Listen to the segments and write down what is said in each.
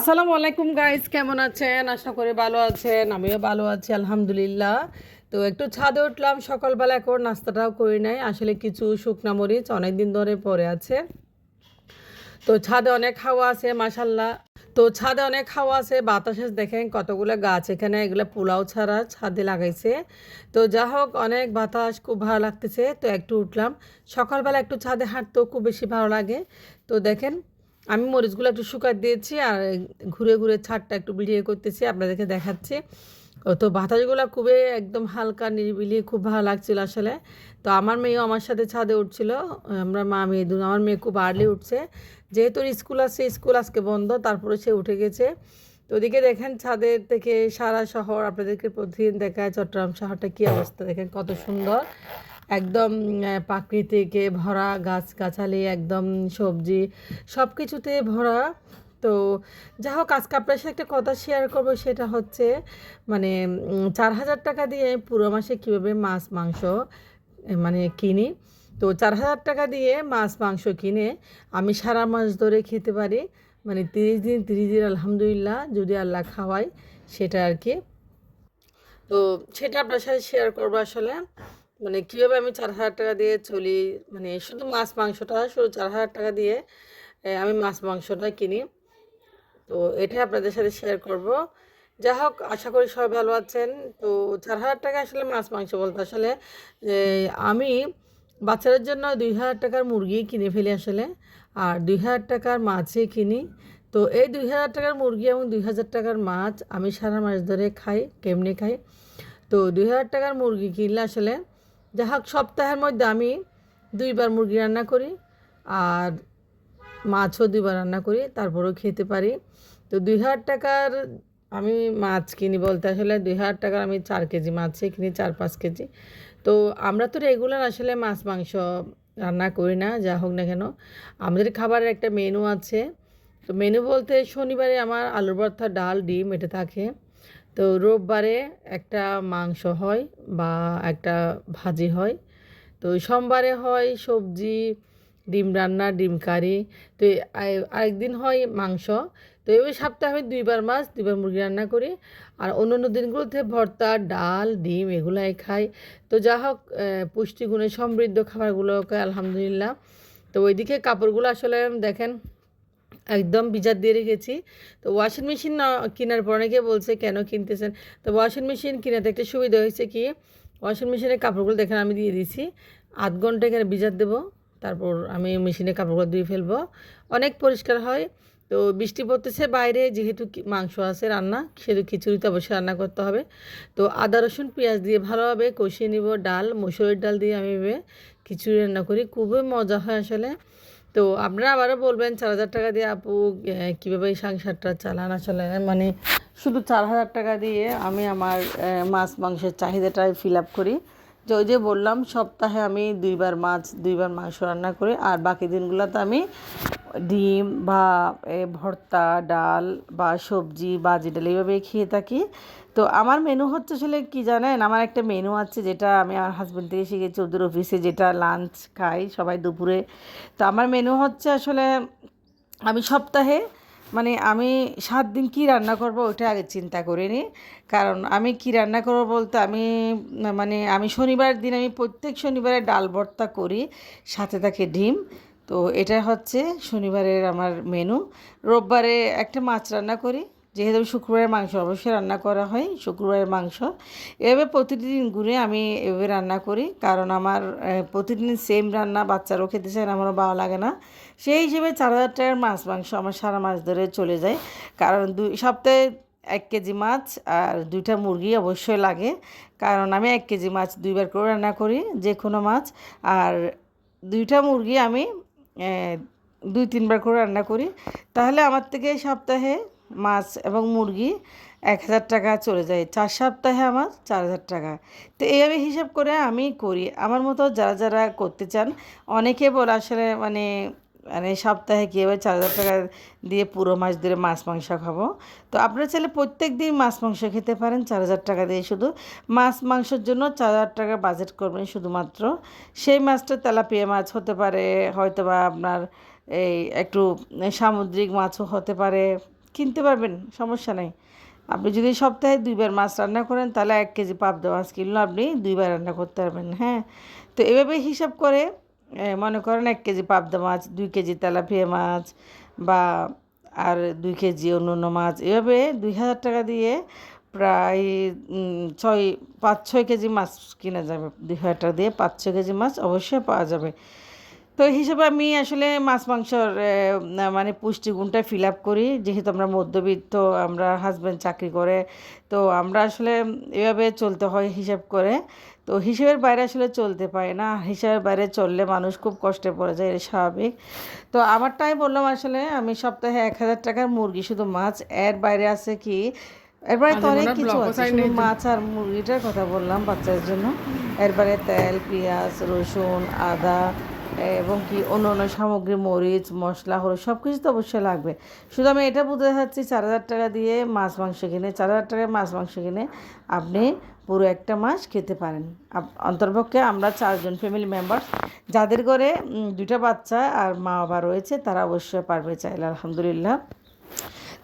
আসসালামু আলাইকুম গাইস, কেমন আছেন? আশা করি ভালো আছেন। আমিও ভালো আছি আলহামদুলিল্লাহ। তো একটু ছাদে উঠলাম সকালবেলা, এখন নাস্তাটাও করি নাই। আসলে কিছু শুকনা মরিচ অনেক দিন ধরে পড়ে আছে। তো ছাদে অনেক হাওয়া আছে মাশাল্লাহ। তো ছাদে অনেক হাওয়া আছে, বাতাসে দেখেন কতগুলো গাছ এখানে, এগুলো পোলাও ছাড়া ছাদে লাগাইছে। তো যা হোক, অনেক বাতাস, খুব ভালো লাগতেছে। তো একটু উঠলাম, সকালবেলা একটু ছাদে হাঁটতেও খুব বেশি ভালো লাগে। তো দেখেন, আমি মরিচগুলো একটু শুকাই দিয়েছি আর ঘুরে ঘুরে ছাদটা একটু ভিডিও করতেছি, আপনাদেরকে দেখাচ্ছি। তো বাতাসগুলো খুবই একদম হালকা নিরিবিলি, খুব ভালো লাগছিল আসলে। তো আমার মেয়েও আমার সাথে ছাদে উঠছিল। আমরা মা মেয়ে দু, আমার মেয়ে খুব আর্লি উঠছে, যেহেতু স্কুল আছে, স্কুল আজকে বন্ধ, তারপরে সে উঠে গেছে। তো ওদিকে দেখেন ছাদের থেকে সারা শহর আপনাদেরকে প্রতিদিন দেখায়, চট্টগ্রাম শহরটা কী অবস্থা দেখেন, কত সুন্দর একদম। প্রাকৃতিকে ভরা, গাছগাছালি, একদম সবজি, সব কিছুতে ভরা। তো যা হোক, আজকে আপনার সাথে একটা কথা শেয়ার করবো, সেটা হচ্ছে মানে 4,000 টাকা দিয়ে পুরো মাসে কীভাবে মাছ মাংস মানে কিনি। তো 4,000 টাকা দিয়ে মাছ মাংস কিনে আমি সারা মাস ধরে খেতে পারি, মানে 30 দিন 30 দিন আলহামদুলিল্লাহ, যদি আল্লাহ খাওয়ায় সেটা আর কি। তো সেটা আপনার সাথে শেয়ার করবো আসলে, মানে কীভাবে আমি 4,000 টাকা দিয়ে চলি, মানে শুধু মাছ মাংসটা, শুধু 4,000 টাকা দিয়ে আমি মাছ মাংসটা কিনি। তো এটাই আপনাদের সাথে শেয়ার করব। যা হোক, আশা করি সবাই ভালো আছেন। তো 4,000 টাকা আসলে মাছ মাংস বলতে আসলে আমি বাচ্চাদের জন্য 2,000 টাকার মুরগি কিনে ফেলি আসলে, আর 2,000 টাকার মাছই কিনি। তো এই 2,000 টাকার মুরগি এবং 2,000 টাকার মাছ আমি সারা মাস ধরে খাই। কেমনি খাই? তো 2,000 টাকার মুরগি কিনলে আসলে, যা হোক, সপ্তাহের মধ্যে আমি 2বার মুরগি রান্না করি, আর মাছও 2বার রান্না করি, তারপরেও খেতে পারি। তো 2,000 টাকার আমি মাছ কিনি বলতে আসলে 2,000 টাকার আমি 4 কেজি মাছই কিনি, 4-5 কেজি। তো আমরা তো রেগুলার আসলে মাছ মাংস রান্না করি না, যা হোক না কেন আমাদের খাবারের একটা মেনু আছে। তো মেনু বলতে শনিবারে আমার আলুর ভর্তা, ডাল, ডিম এটা থাকে। তো রোববারে একটা মাংস হয় বা একটা ভাজি হয়। তো সোমবারে হয় সবজি, ডিম রান্না, ডিম কারি। তো আরেকদিন হয় মাংস। তো এই সপ্তাহে আমি 2বার মাছ, 2বার মুরগি রান্না করি। আর অন্য অন্য দিনগুলোতে ভর্তা, ডাল, ডিম এগুলাই খাই। তো যা হোক, পুষ্টিগুণে সমৃদ্ধ খাবারগুলোকে আলহামদুলিল্লাহ। তো ওইদিকে কাপড়গুলো আসলে দেখেন একদম ভিজা দিয়ে রেখেছি। তো ওয়াশিং মেশিন না কেনার পর অনেকে বলছে কেন কিনতেছেন। তো ওয়াশিং মেশিন কিনাতে একটা সুবিধা হয়েছে কি, ওয়াশিং মেশিনের কাপড়গুলো দেখেন আমি দিয়ে দিছি, 8 ঘন্টা এখানে ভিজাত দেবো, তারপর আমি মেশিনে কাপড়গুলো ধুয়ে ফেলবো, অনেক পরিষ্কার হয়। তো বৃষ্টি পড়তেছে বাইরে, যেহেতু মাংস আছে রান্না, সেহেতু খিচুড়ি তো অবশ্যই রান্না করতে হবে। তো আদা রসুন পেঁয়াজ দিয়ে ভালোভাবে কষিয়ে নিব। ডাল, মসুরের ডাল দিয়ে আমি এভাবে খিচুড়ি রান্না করি, খুবই মজা হয় আসলে। তো আপনারা আবারও বলবেন 4,000 টাকা দিয়ে আপু কীভাবে এই সংসারটা চালান আসলে, মানে শুধু 4,000 টাকা দিয়ে আমি আমার মাছ মাংসের চাহিদাটাই ফিল আপ করি। যে ওই যে বললাম, সপ্তাহে আমি 2বার মাছ, 2বার মাংস রান্না করি, আর বাকি দিনগুলোতে আমি ডিম বা ভর্তা, ডাল বা সবজি, বাজি ডাল এইভাবেই খেয়ে থাকি। তো আমার মেনু হচ্ছে আসলে কি জানেন, আমার একটা মেনু আছে যেটা আমি আমার হাজব্যান্ড থেকে শিখেছি, ওদের অফিসে যেটা লাঞ্চ খাই সবাই দুপুরে। তো আমার মেনু হচ্ছে আসলে, আমি সপ্তাহে মানে আমি 7 দিন কী রান্না করব ওটা আগে চিন্তা করে নিই। কারণ আমি কি রান্না করব বলতে, আমি মানে আমি শনিবার দিন আমি প্রত্যেক শনিবারে ডাল ভর্তা করি, সাথে থাকে ডিম। তো এটা হচ্ছে শনিবারের আমার মেনু। রোববারে একটা মাছ রান্না করি, যেহেতু শুক্রবারের মাংস অবশ্যই রান্না করা হয়, শুক্রবারের মাংস। এভাবে প্রতিদিন ঘুরে আমি এভাবে রান্না করি, কারণ আমার প্রতিদিন সেম রান্না বাচ্চারাও খেতে চায় না, আমারও ভালো লাগে না। সেই হিসেবে 4,000 টাকার মাছ মাংস আমার সারা মাস ধরে চলে যায়। কারণ সপ্তাহে 1 কেজি মাছ আর 2টা মুরগি অবশ্যই লাগে। কারণ আমি 1 কেজি মাছ 2বার করে রান্না করি, যে কোনো মাছ। আর 2টা মুরগি আমি 2-3বার করে রান্না করি। তাহলে আমার থেকে সপ্তাহে মাছ এবং মুরগি 1,000 টাকা চলে যায়, 4 সপ্তাহে আমার 4,000 টাকা। তো এইভাবে হিসাব করে আমি করি। আমার মতো যারা যারা করতে চান, অনেকে বলে আসলে মানে মানে সপ্তাহে কীভাবে 4,000 টাকা দিয়ে পুরো মাস ধরে মাছ মাংস খাবো। তো আপনারা চাইলে প্রত্যেক দিন মাছ মাংস খেতে পারেন 4,000 টাকা দিয়ে। শুধু মাছ মাংসের জন্য 4,000 টাকা বাজেট করবেন শুধুমাত্র। সেই মাছটা তেলাপিয়া মাছ হতে পারে, হয়তো বা আপনার এই একটু সামুদ্রিক মাছও হতে পারে, কিনতে পারবেন, সমস্যা নেই। আপনি যদি সপ্তাহে 2 বার মাছ রান্না করেন তাহলে 1 কেজি পাবদা মাছ কিনলেও আপনি 2 বার রান্না করতে পারবেন, হ্যাঁ। তো এভাবে হিসাব করে মনে করেন 1 কেজি পাবদা মাছ, 2 কেজি তেলাপিয়া মাছ বা আর 2 কেজি অন্য অন্য মাছ, এভাবে 2,000 টাকা দিয়ে প্রায় 5-6 কেজি মাছ কিনা যাবে। 2,000 টাকা দিয়ে 5-6 কেজি মাছ অবশ্যই পাওয়া যাবে। তো এই হিসেবে আমি আসলে মাছ মাংসর মানে পুষ্টিগুণটা ফিল আপ করি, যেহেতু আমরা মধ্যবিত্ত, আমরা হাজব্যান্ড চাকরি করে, তো আমরা আসলে এভাবে চলতে হয় হিসাব করে। তো হিসেবের বাইরে আসলে চলতে পারে না, হিসাবের বাইরে চললে মানুষ খুব কষ্টে পড়ে যায়, এটা স্বাভাবিক। তো আমারটাই বললাম, আসলে আমি সপ্তাহে 1,000 টাকার মুরগি শুধু মাছ, এর বাইরে আছে কি, এর বাইরে তো মাঝে মনে অনেক হয় কিছু ব্লকও আছে, চাই শুধু নেই তো। মাছ আর মুরগিটার কথা বললাম বাচ্চাদের জন্য। এর বাইরে তেল, পেঁয়াজ, রসুন, আদা এবং কি অন্য অন্য সামগ্রী, মরিচ, মশলা, হলুদ, সব কিছু তো অবশ্যই লাগবে। শুধু আমি এটা বুঝতে চাচ্ছি, 4,000 টাকা দিয়ে মাছ মাংস কিনে, 4,000 টাকায় মাছ মাংস কিনে আপনি পুরো একটা মাস খেতে পারেন। অন্তর্পক্ষে আমরা 4 জন ফ্যামিলি মেম্বার, যাদের ঘরে 2টা বাচ্চা আর মা বাবা রয়েছে, তারা অবশ্যই পারবে চাইলে, আলহামদুলিল্লাহ।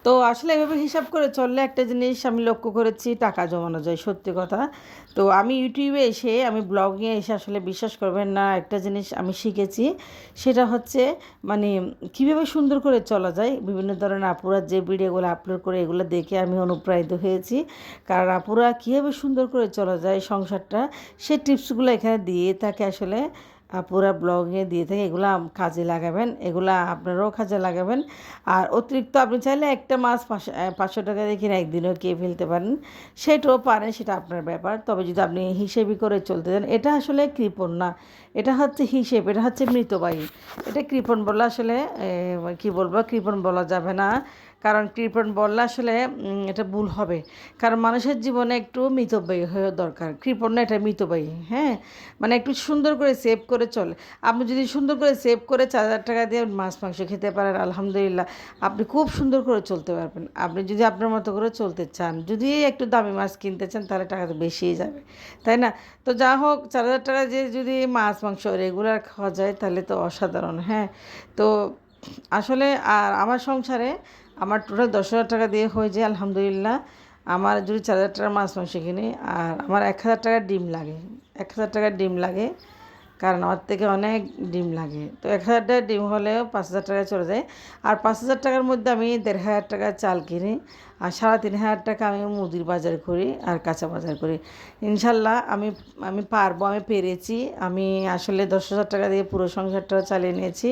তো আসলে এভাবে হিসাব করে চললে একটা জিনিস আমি লক্ষ্য করেছি, টাকা জমানো যায়, সত্যি কথা। তো আমি ইউটিউবে এসে, আমি ব্লগে এসে আসলে বিশ্বাস করবেন না, একটা জিনিস আমি শিখেছি, সেটা হচ্ছে মানে কীভাবে সুন্দর করে চলা যায়। বিভিন্ন ধরনের আপুরা যে ভিডিওগুলো আপলোড করে, এগুলো দেখে আমি অনুপ্রাণিত হয়েছি। কারণ আপুরা কীভাবে সুন্দর করে চলা যায় সংসারটা, সেই টিপসগুলো এখানে দিয়ে থাকে আসলে, পুরা ব্লগে দিয়ে থাকে। এগুলো কাজে লাগাবেন, এগুলো আপনারাও কাজে লাগাবেন। আর অতিরিক্ত আপনি চাইলে একটা মাছ 500 টাকা দিয়ে কিনে একদিনও খেয়ে ফেলতে পারেন, সেটাও পারেন, সেটা আপনার ব্যাপার। তবে যদি আপনি হিসেবই করে চলতে চান, এটা আসলে কৃপণ না, এটা হচ্ছে হিসেব, এটা হচ্ছে মৃতবায়ী। এটা কৃপণ বলা আসলে কি বলবো, কৃপণ বলা যাবে না। কারণ কৃপণ বললে আসলে এটা ভুল হবে। কারণ মানুষের জীবনে একটু মিতব্যয়ী হয়ে দরকার, কৃপণ না, এটা মিতব্যয়ী, হ্যাঁ। মানে একটু সুন্দর করে সেভ করে চলে। আপনি যদি সুন্দর করে সেভ করে 4,000 টাকা দিয়ে মাছ মাংস খেতে পারেন, আলহামদুলিল্লাহ, আপনি খুব সুন্দর করে চলতে পারবেন। আপনি যদি আপনার মতো করে চলতে চান, যদি একটু দামি মাছ কিনতে চান, তাহলে টাকা তো বেশিই যাবে, তাই না? তো যা হোক, 4,000 টাকা দিয়ে যদি মাছ মাংস রেগুলার খাওয়া যায়, তাহলে তো অসাধারণ, হ্যাঁ। তো আসলে আর আমার সংসারে আমার টোটাল 10,000 টাকা দিয়ে হয়ে যায়, আলহামদুলিল্লাহ। আমার যদি 4,000 টাকার মাছ মাংস কিনি, আর আমার 1,000 টাকার ডিম লাগে, 1,000 টাকার ডিম লাগে, কারণ আমার থেকে অনেক ডিম লাগে। তো 1,000 টাকার ডিম হলেও 5,000 টাকায় চলে যায়। আর 5,000 টাকার মধ্যে আমি 1,500 টাকার চাল কিনি, আর 3,500 টাকা আমি মুদির বাজার করি আর কাঁচা বাজার করি। ইনশাল্লাহ আমি আমি পারবো, আমি পেরেছি। আমি আসলে 10,000 টাকা দিয়ে পুরো সংসারটাও চালিয়ে নিয়েছি।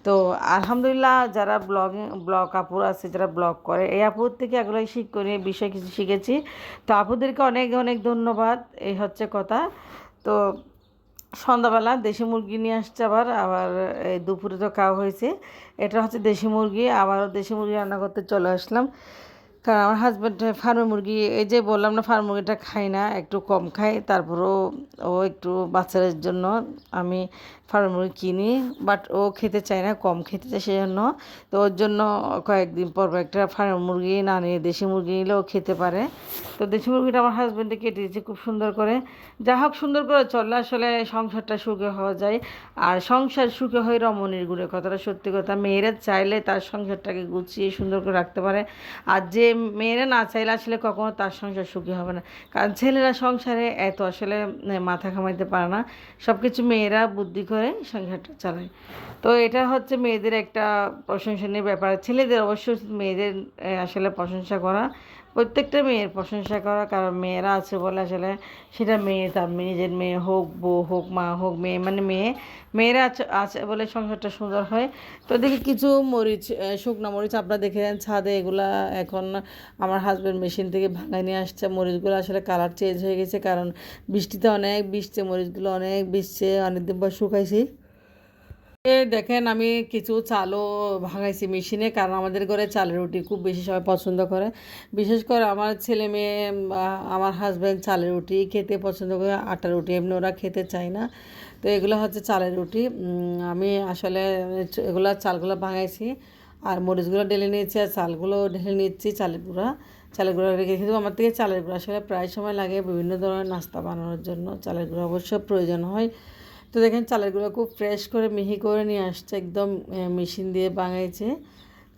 তো আলহামদুলিল্লাহ, যারা ব্লগ আপুর আছে, যারা ব্লগ করে, এই আপুর থেকে এগুলো করে বিষয় কিছু শিখেছি। তো আপুদেরকে অনেক অনেক ধন্যবাদ, এই হচ্ছে কথা। তো সন্ধ্যাবেলা দেশি মুরগি নিয়ে আসছে, আবার আবার এই দুপুরে তো খাওয়া হয়েছে। এটা হচ্ছে দেশি মুরগি, আবারও দেশি মুরগি রান্না করতে চলে আসলাম। কারণ আমার হাজব্যান্ড ফার্মের মুরগি, এই যে বললাম না, ফার্ম মুরগিটা খাই না, একটু কম খাই। তারপরেও ও একটু বাচ্চাদের জন্য আমি ফার্মের মুরগি কিনি, বাট ও খেতে চায় না, কম খেতে চায়, সেজন্য। তো ওর জন্য কয়েকদিন পর পর একটা ফার্মের মুরগি না নিয়ে দেশি মুরগি নিলেও খেতে পারে। তো দেশি মুরগিটা আমার হাজব্যান্ডে কেটে দিয়েছে খুব সুন্দর করে। যা হোক, সুন্দর করে চললে আসলে সংসারটা সুখে হওয়া যায়। আর সংসার সুখে হয় রমণীর গুণে, কথাটা সত্যি কথা। মেয়েরা চাইলে তার সংসারটাকে গুছিয়ে সুন্দর করে রাখতে পারে। আর যে মেয়েরা না চাইলে আসলে কখনো তার সংসার সুখী হবে না। কারণ ছেলেরা সংসারে এত আসলে মাথা ঘামাইতে পারে না, সব কিছু মেয়েরা বুদ্ধি করে সংসারটা চালায়। তো এটা হচ্ছে মেয়েদের একটা প্রশংসনীয় ব্যাপার। ছেলেদের অবশ্য মেয়েদের আসলে প্রশংসা করা, প্রত্যেকটা মেয়ের প্রশংসা করা, কারণ মেয়েরা আছে বলে আসলে সেটা মেয়ে, তার নিজের মেয়ে হোক, বউ হোক, মা হোক, মেয়ে মানে মেয়েরা আছে আছে বলে সংসারটা সুন্দর হয়। তো দেখি কিছু মরিচ, শুকনো মরিচ আপনারা দেখেন ছাদে, এগুলা এখন আমার হাজব্যান্ড মেশিন থেকে ভাঙায় নিয়ে আসছে। মরিচগুলো আসলে কালার চেঞ্জ হয়ে গেছে, কারণ বৃষ্টিতে অনেক ভিজছে, মরিচগুলো অনেক ভিজছে, অনেকদিন পর শুকাইছি। দেখেন আমি কিছু চালও ভাঙাইছি মেশিনে, কারণ আমাদের ঘরে চালের রুটি খুব বেশি সবাই পছন্দ করে। বিশেষ করে আমার ছেলে মেয়ে বা আমার হাজব্যান্ড চালের রুটি খেতে পছন্দ করে, আটার রুটি এমনি ওরা খেতে চায় না। তো এগুলো হচ্ছে চালের রুটি। আমি আসলে এগুলো চালগুলো ভাঙাইছি, আর মরিচগুলো ঢেলে নিয়েছি, আর চালগুলো ঢেলে নিচ্ছি, চালের গুঁড়া রেখে। কিন্তু আমার থেকে চালের গুঁড়া আসলে প্রায় সময় লাগে বিভিন্ন ধরনের নাস্তা বানানোর জন্য, চালের গুঁড়া অবশ্য প্রয়োজন হয়। তো দেখেন চালের গুঁড়ো খুব ফ্রেশ করে মিহি করে নিয়ে আসছে, একদম মেশিন দিয়ে বাঙাইছে।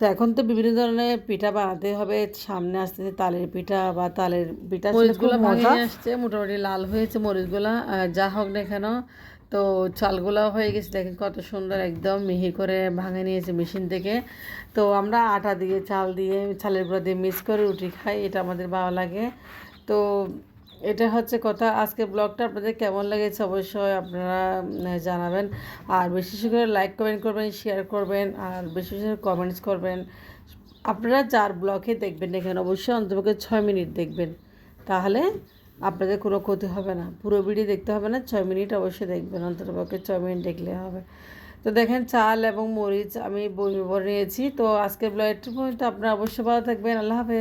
তো এখন তো বিভিন্ন ধরনের পিঠা বানাতে হবে, সামনে আসতেছে তালের পিঠা বা তালের পিঠা আসলে খুব মরিচগুলো ভাঙে মজা। নিয়ে আসছে, মোটামুটি লাল হয়েছে মরিচগুলা। যা হোক না কেন, তো চালগুলো হয়ে গেছে, দেখেন কত সুন্দর একদম মিহি করে ভাঙে নিয়েছে মেশিন থেকে। তো আমরা আটা দিয়ে চাল দিয়ে চালের গুঁড়া দিয়ে মিক্স করে রুটি খাই, এটা আমাদের ভালো লাগে। তো এটা হচ্ছে কথা। আজকে ব্লগটা আপনাদের কেমন লেগেছে অবশ্যই আপনারা জানাবেন। আর বেশি বেশি করে লাইক কমেন্ট করবেন, শেয়ার করবেন, আর বেশি বেশি করে কমেন্টস করবেন। আপনারা যার ব্লগে দেখবেন এখানে অবশ্যই অন্তপক্ষে 6 মিনিট দেখবেন, তাহলে আপনাদের কোনো ক্ষতি হবে না। পুরো ভিডিও দেখতে হবে না, 6 মিনিট অবশ্যই দেখবেন, অন্ততপক্ষে 6 মিনিট দেখলে হবে। তো দেখেন চাল এবং মরিচ আমি বমি ভরে নিয়েছি। তো আজকের ব্লগের পর্যন্ত আপনারা অবশ্যই ভালো থাকবেন। আল্লাহ হাফেজ।